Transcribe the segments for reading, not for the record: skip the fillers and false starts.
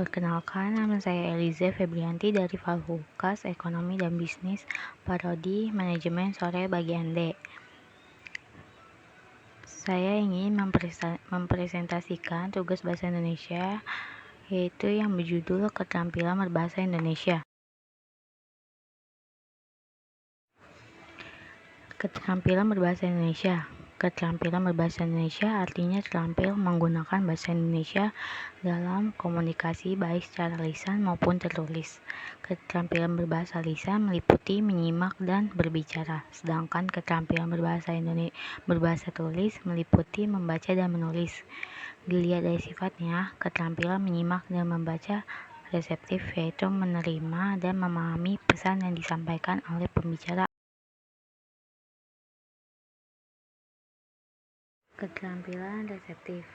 Perkenalkan, nama saya Eliza Febrianti dari Fakultas Ekonomi dan Bisnis, Prodi Manajemen Sore bagian D. Saya ingin mempresentasikan tugas bahasa Indonesia, yaitu yang berjudul Keterampilan Berbahasa Indonesia. Keterampilan berbahasa Indonesia. Keterampilan berbahasa Indonesia artinya terampil menggunakan bahasa Indonesia dalam komunikasi baik secara lisan maupun tertulis. Keterampilan berbahasa lisan meliputi menyimak dan berbicara, sedangkan keterampilan berbahasa tulis meliputi membaca dan menulis. Dilihat dari sifatnya, keterampilan menyimak dan membaca reseptif, yaitu menerima dan memahami pesan yang disampaikan oleh pembicara. Keterampilan reseptif,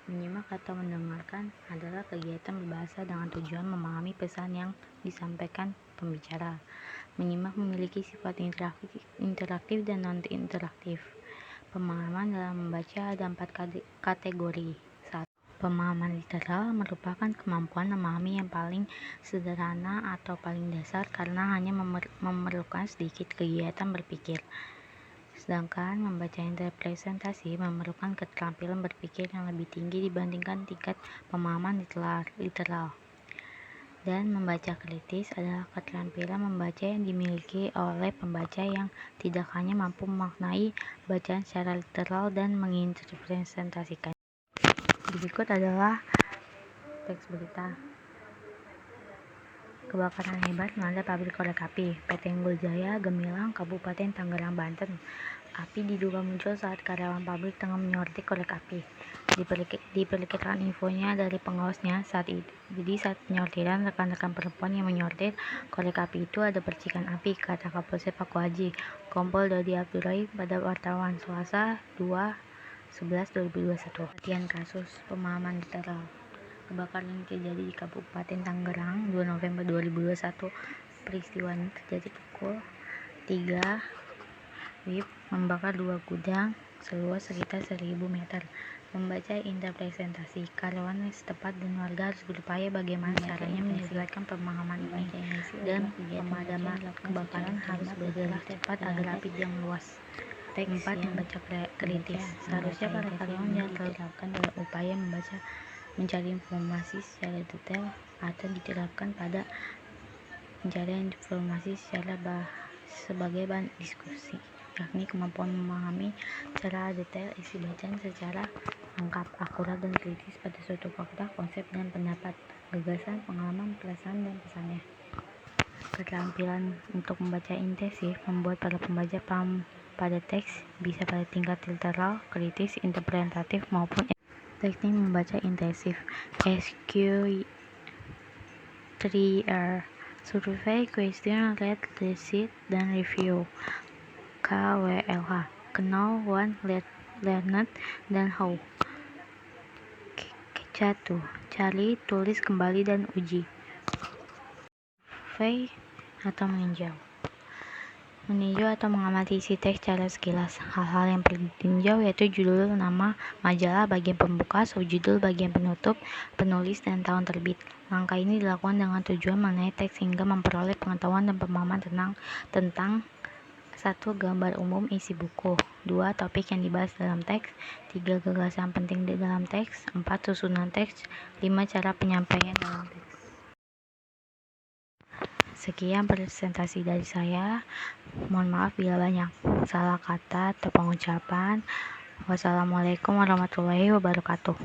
menyimak atau mendengarkan adalah kegiatan berbahasa dengan tujuan memahami pesan yang disampaikan pembicara. Menyimak memiliki sifat interaktif dan non-interaktif. Pemahaman dalam membaca ada 4 kategori. 1. Pemahaman literal merupakan kemampuan memahami yang paling sederhana atau paling dasar karena hanya memerlukan sedikit kegiatan berpikir. Sedangkan membaca representasi memerlukan keterampilan berpikir yang lebih tinggi dibandingkan tingkat pemahaman literal. Dan membaca kritis adalah keterampilan membaca yang dimiliki oleh pembaca yang tidak hanya mampu memaknai bacaan secara literal dan menginterpretasikan. Berikut adalah teks berita. Kebakaran hebat melanda pabrik korek api PT Unggul Jaya, Gemilang, Kabupaten Tangerang, Banten. Api diduga muncul saat karyawan pabrik tengah menyortir korek api. Diperkirakan infonya dari pengawasnya saat itu. Jadi saat penyortiran, rekan-rekan perempuan yang menyortir korek api itu ada percikan api, kata Kapolsek Pakuaji, Kompol Dodi Abdurrahim pada wartawan Selasa 2/11/2021. Latihan kasus pemahaman literal. Kebakaran ini terjadi di Kabupaten Tangerang 2 November 2021. Peristiwa ini terjadi pukul 3 WIB membakar 2 gudang seluas sekitar 1000 meter. Membaca interpretasi, karyawan setempat dan warga harus berupaya bagaimana caranya menyesuaikan pemahaman ini, dan pemadaman kebakaran harus bergerak cepat agar api tidak meluas. 4. Membaca kritis. Seharusnya para karyawan yang terlibatkan dalam upaya mencari informasi secara detail atau diterapkan pada pencarian informasi sebagai bahan diskusi, yakni kemampuan memahami secara detail isi bacaan secara lengkap, akurat, dan kritis pada suatu fakta, konsep, dan pendapat, gagasan, pengalaman, perasaan, dan pesannya. Keterampilan untuk membaca intensif membuat para pembaca paham pada teks, bisa pada tingkat literal, kritis, interpretatif, maupun teknik membaca intensif SQ3R. Survei, question, read, recite, dan review. KWLH. Know, want, learn, dan how. 1. Cari, tulis kembali, dan uji. Survei atau meninjau. Meninjau atau mengamati isi teks secara sekilas. Hal-hal yang perlu ditinjau yaitu judul, nama majalah, bagian pembuka, subjudul, bagian penutup, penulis, dan tahun terbit. Langkah ini dilakukan dengan tujuan mengenai teks sehingga memperoleh pengetahuan dan pemahaman tentang 1. Gambar umum isi buku. 2. Topik yang dibahas dalam teks. 3. Gagasan penting di dalam teks. 4. Susunan teks. 5. Cara penyampaian dalam teks. Sekian presentasi dari saya. Mohon maaf bila banyak salah kata atau pengucapan. Wassalamualaikum warahmatullahi wabarakatuh.